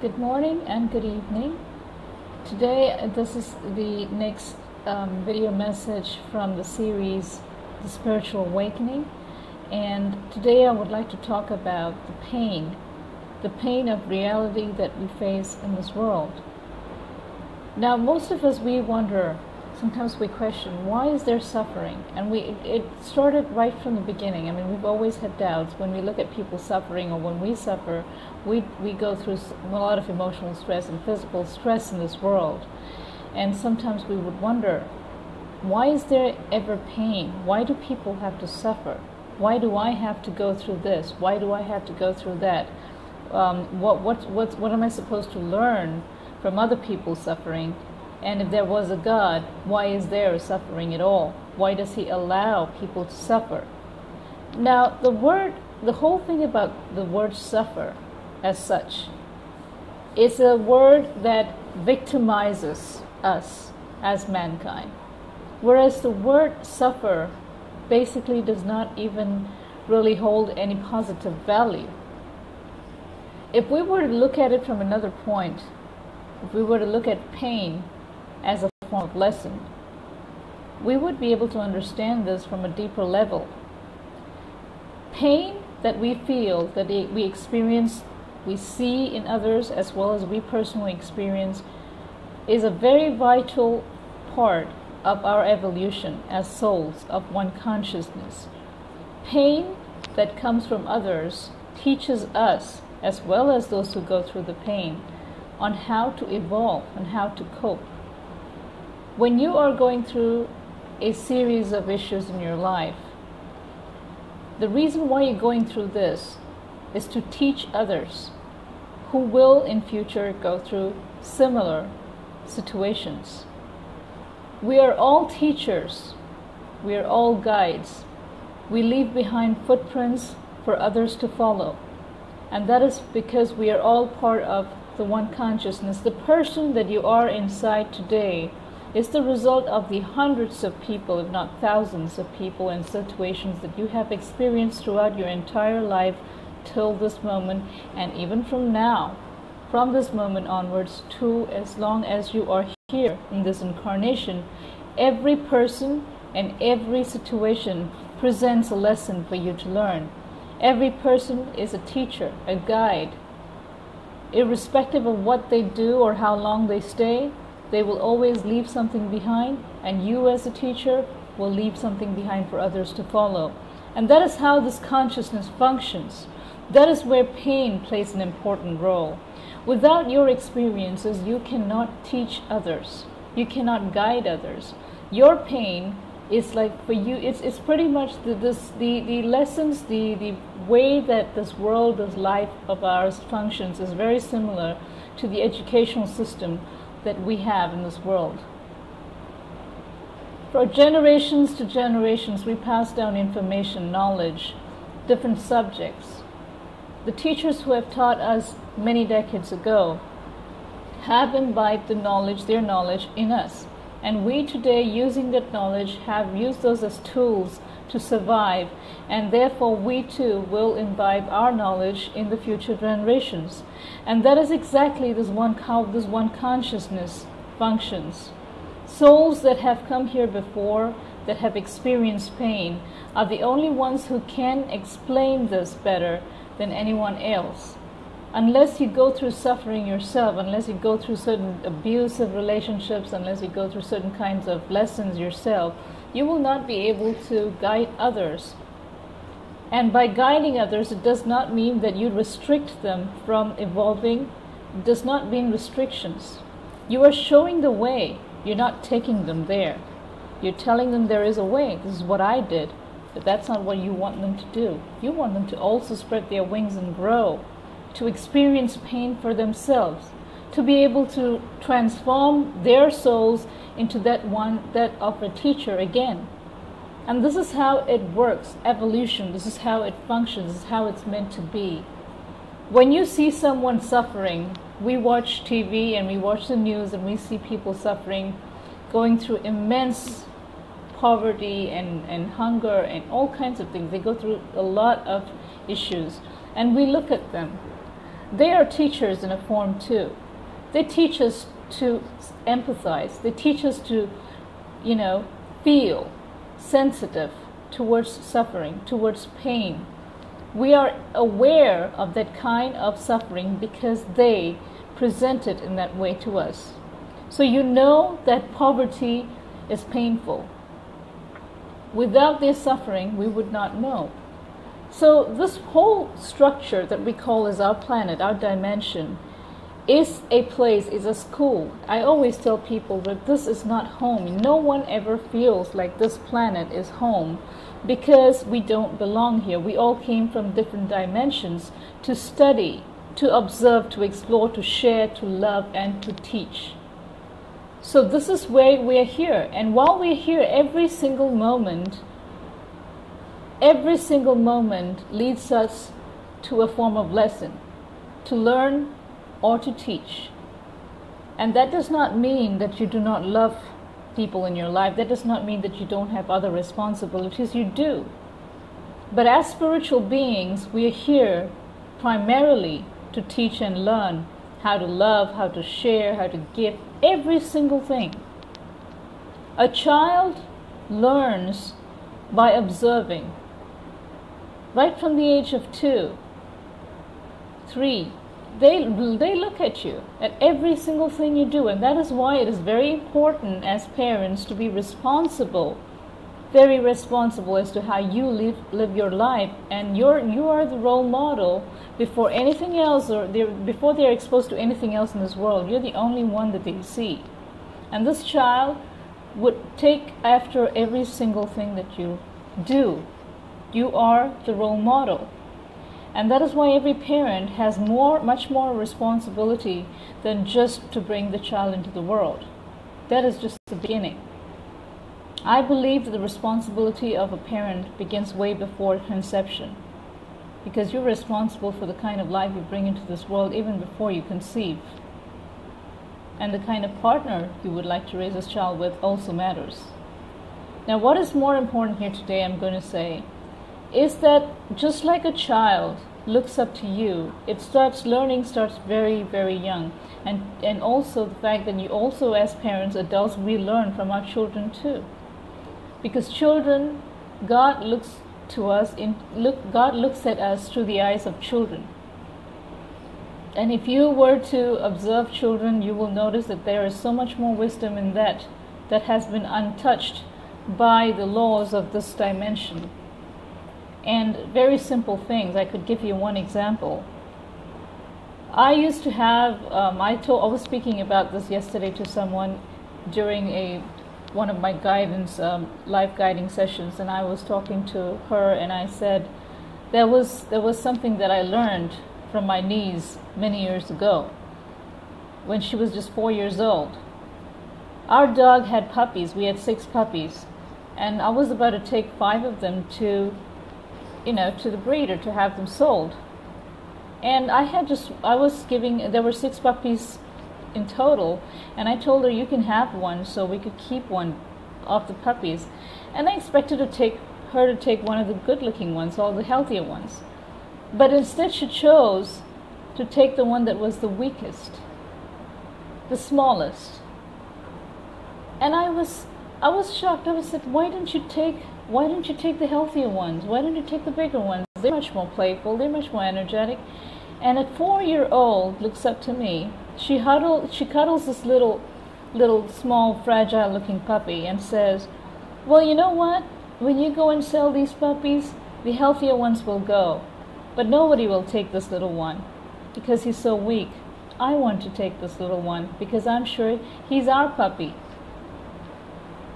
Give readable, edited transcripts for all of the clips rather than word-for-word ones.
Good morning and good evening. Today, this is the next video message from the series, The Spiritual Awakening. And today I would like to talk about the pain of reality that we face in this world. Now, most of us, we wonder, sometimes we question, why is there suffering? And it started right from the beginning. I mean, we've always had doubts. When we look at people suffering or when we suffer, we go through a lot of emotional stress and physical stress in this world. And sometimes we would wonder, why is there ever pain? Why do people have to suffer? Why do I have to go through this? Why do I have to go through that? What am I supposed to learn from other people's suffering? And if there was a God, why is there suffering at all? Why does He allow people to suffer? Now, the whole thing about the word suffer as such is a word that victimizes us as mankind. Whereas the word suffer basically does not even really hold any positive value. If we were to look at it from another point, if we were to look at pain as a form of lesson, we would be able to understand this from a deeper level. Pain that we feel, that we experience, we see in others as well as we personally experience, is a very vital part of our evolution as souls of one consciousness. Pain that comes from others teaches us, as well as those who go through the pain, on how to evolve and how to cope. When you are going through a series of issues in your life, the reason why you're going through this is to teach others who will in future go through similar situations. We are all teachers. We are all guides. We leave behind footprints for others to follow. And that is because we are all part of the one consciousness. The person that you are inside today is the result of the hundreds of people, if not thousands of people and situations that you have experienced throughout your entire life till this moment, and even from now, from this moment onwards to as long as you are here in this incarnation. Every person and every situation presents a lesson for you to learn. Every person is a teacher, a guide. Irrespective of what they do or how long they stay, they will always leave something behind, and you as a teacher will leave something behind for others to follow. And that is how this consciousness functions. That is where pain plays an important role. Without your experiences, you cannot teach others. You cannot guide others. Your pain is like, for you, it's pretty much the lessons, the way that this world, this life of ours functions is very similar to the educational system that we have in this world. For generations to generations, we pass down information, knowledge, different subjects. The teachers who have taught us many decades ago have imbibed their knowledge in us. And we today, using that knowledge, have used those as tools to survive. And therefore, we too will imbibe our knowledge in the future generations. And that is exactly how this one consciousness functions. Souls that have come here before, that have experienced pain, are the only ones who can explain this better than anyone else. Unless you go through suffering yourself, unless you go through certain abusive relationships, unless you go through certain kinds of lessons yourself, you will not be able to guide others. And by guiding others, it does not mean that you restrict them from evolving. It does not mean restrictions. You are showing the way. You're not taking them there. You're telling them there is a way. This is what I did. But that's not what you want them to do. You want them to also spread their wings and grow, to experience pain for themselves, to be able to transform their souls into that of a teacher again. And this is how it works, evolution. This is how it functions. This is how it's meant to be. When you see someone suffering, we watch TV and we watch the news and we see people suffering, going through immense poverty and hunger and all kinds of things. They go through a lot of issues. And we look at them. They are teachers in a form too. They teach us to empathize. They teach us to, feel sensitive towards suffering, towards pain. We are aware of that kind of suffering because they present it in that way to us. So you know that poverty is painful. Without their suffering, we would not know. So this whole structure that we call as our planet, our dimension, is a place, is a school. I always tell people that this is not home. No one ever feels like this planet is home because we don't belong here. We all came from different dimensions to study, to observe, to explore, to share, to love, and to teach. So this is where we're here. And while we're here, every single moment leads us to a form of lesson, to learn or to teach. And that does not mean that you do not love people in your life. That does not mean that you don't have other responsibilities. You do. But as spiritual beings, we are here primarily to teach and learn how to love, how to share, how to give, every single thing. A child learns by observing. Right from the age of 2, 3, they look at you, at every single thing you do. And that is why it is very important as parents to be responsible, very responsible as to how you live your life. And you are the role model before anything else, or before they're exposed to anything else in this world. You're the only one that they see. And this child would take after every single thing that you do. You are the role model. And that is why every parent has much more responsibility than just to bring the child into the world. That is just the beginning. I believe that the responsibility of a parent begins way before conception, because you're responsible for the kind of life you bring into this world even before you conceive. And the kind of partner you would like to raise this child with also matters. Now, what is more important here today, I'm going to say, is that just like a child looks up to you, learning starts very, very young. And also the fact that you also, as parents, adults, we learn from our children too. Because children, God looks at us through the eyes of children. And if you were to observe children, you will notice that there is so much more wisdom in that has been untouched by the laws of this dimension. And very simple things. I could give you one example. I used to have, I was speaking about this yesterday to someone during one of my guidance, life guiding sessions, and I was talking to her, and I said, there was something that I learned from my niece many years ago, when she was just 4 years old. Our dog had puppies. We had 6 puppies, and I was about to take 5 of them to the breeder to have them sold. And there were 6 puppies in total, and I told her, you can have one so we could keep one of the puppies. And I expected her to take one of the good looking ones, all the healthier ones. But instead she chose to take the one that was the weakest, the smallest. And I was shocked. I was said, why don't you take the healthier ones? Why don't you take the bigger ones? They're much more playful, they're much more energetic. And a 4-year-old looks up to me. She cuddles this little small fragile looking puppy and says, well, you know what? When you go and sell these puppies, the healthier ones will go. But nobody will take this little one because he's so weak. I want to take this little one because I'm sure he's our puppy.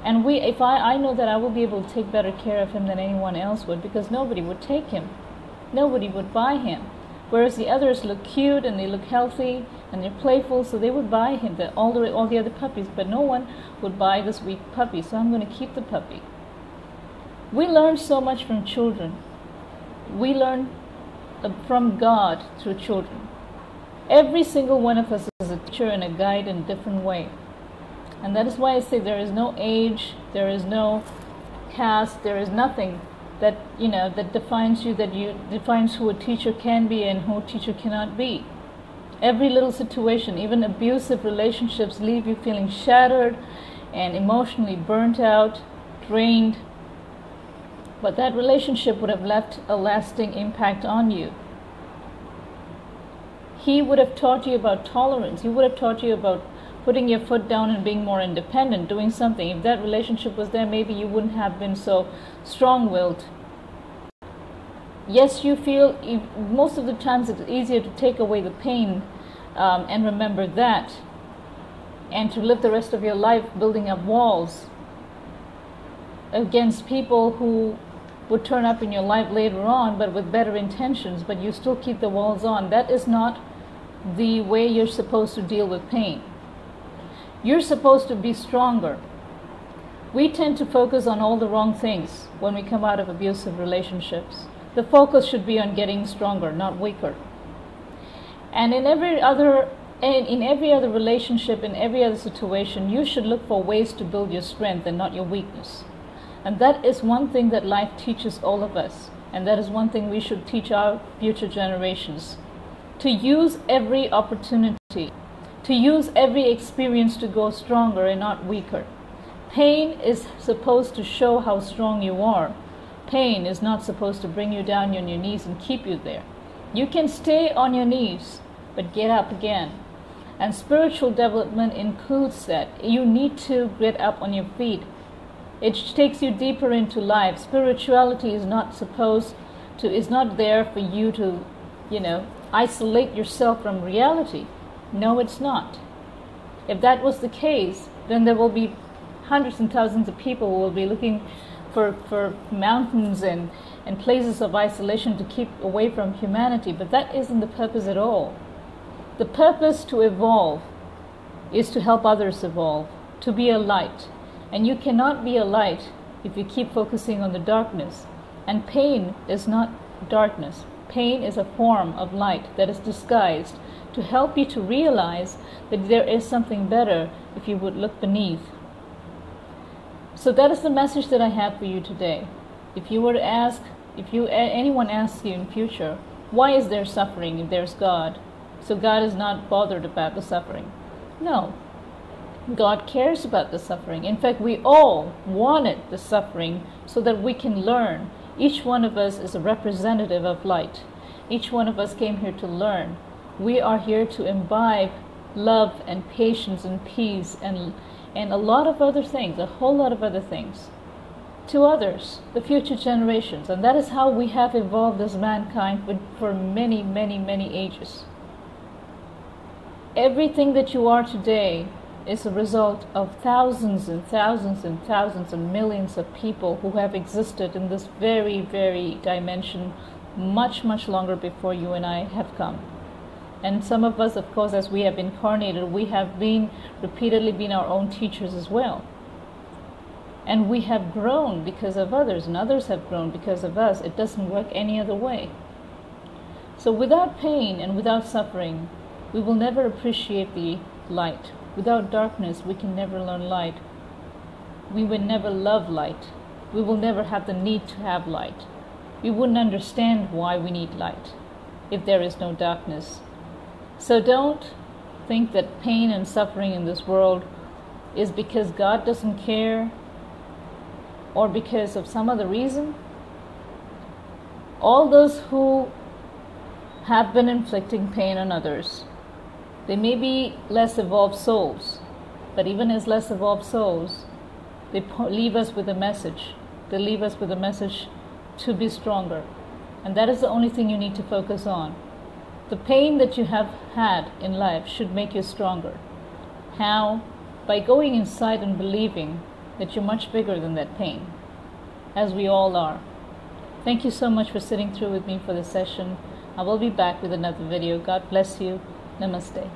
And I know that I will be able to take better care of him than anyone else would, because nobody would take him. Nobody would buy him. Whereas the others look cute and they look healthy and they're playful, so they would buy him, all the other puppies, but no one would buy this weak puppy, so I'm going to keep the puppy. We learn so much from children. We learn from God through children. Every single one of us is a teacher and a guide in a different way. And that is why I say there is no age, there is no caste, there is nothing that defines you, defines who a teacher can be and who a teacher cannot be. Every little situation, even abusive relationships, leave you feeling shattered and emotionally burnt out, drained. But that relationship would have left a lasting impact on you. He would have taught you about tolerance. He would have taught you about putting your foot down and being more independent, doing something. If that relationship was there, maybe you wouldn't have been so strong-willed. Yes, you feel, most of the times it's easier to take away the pain and remember that, and to live the rest of your life building up walls against people who would turn up in your life later on, but with better intentions, but you still keep the walls on. That is not the way you're supposed to deal with pain. You're supposed to be stronger. We tend to focus on all the wrong things when we come out of abusive relationships. The focus should be on getting stronger, not weaker. And in every other relationship, in every other situation, you should look for ways to build your strength and not your weakness. And that is one thing that life teaches all of us. And that is one thing we should teach our future generations. To use every opportunity, to use every experience to go stronger and not weaker. Pain is supposed to show how strong you are. Pain is not supposed to bring you down on your knees and keep you there. You can stay on your knees, but get up again. And spiritual development includes that. You need to get up on your feet. It takes you deeper into life. Spirituality is not there for you to, isolate yourself from reality. No, it's not. If that was the case, then there will be hundreds and thousands of people who will be looking for mountains and places of isolation to keep away from humanity. But that isn't the purpose at all. The purpose to evolve is to help others evolve, to be a light. And you cannot be a light if you keep focusing on the darkness. And pain is not darkness. Pain is a form of light that is disguised to help you to realize that there is something better if you would look beneath. So that is the message that I have for you today. If you were to ask, anyone asks you in future, why is there suffering if there's God? So God is not bothered about the suffering. No. God cares about the suffering. In fact, we all wanted the suffering so that we can learn. Each one of us is a representative of light. Each one of us came here to learn. We are here to imbibe love and patience and peace and a lot of other things, a whole lot of other things, to others, the future generations. And that is how we have evolved as mankind for many, many, many ages. Everything that you are today is a result of thousands and thousands and thousands and millions of people who have existed in this very, very dimension much, much longer before you and I have come. And some of us, of course, as we have incarnated, we have repeatedly been our own teachers as well. And we have grown because of others, and others have grown because of us. It doesn't work any other way. So without pain and without suffering, we will never appreciate the light. Without darkness, we can never learn light. We will never love light. We will never have the need to have light. We wouldn't understand why we need light if there is no darkness. So don't think that pain and suffering in this world is because God doesn't care or because of some other reason. All those who have been inflicting pain on others, they may be less evolved souls, but even as less evolved souls, they leave us with a message. They leave us with a message to be stronger. And that is the only thing you need to focus on. The pain that you have had in life should make you stronger. How? By going inside and believing that you're much bigger than that pain, as we all are. Thank you so much for sitting through with me for this session. I will be back with another video. God bless you. Namaste.